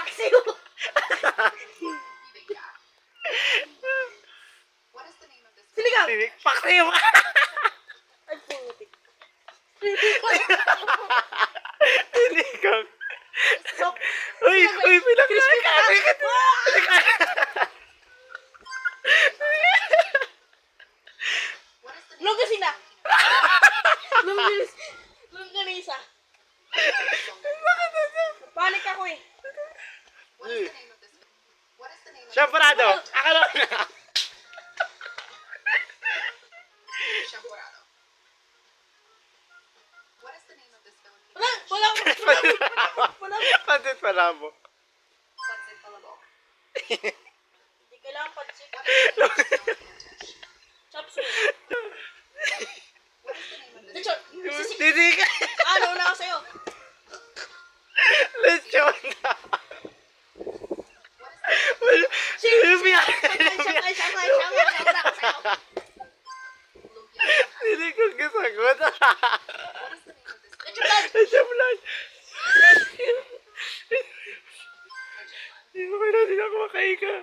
Paksiw! Siligaw! Paksiw! Ay, putik. Sinigang. Sok. Uy, pinakain ka. Longganisa. Longganisa. Panik ako eh. Champorado. Akala ko na. Walang. Pansit palabo. Hindi kailangan pansit. Chopsuey. Lechon. Hindi ka. Ano na ako sa'yo? Lechon na. Lumpia. Hindi ko kasagot. Lechon lunch. Hindi ko kailan din ako makaika.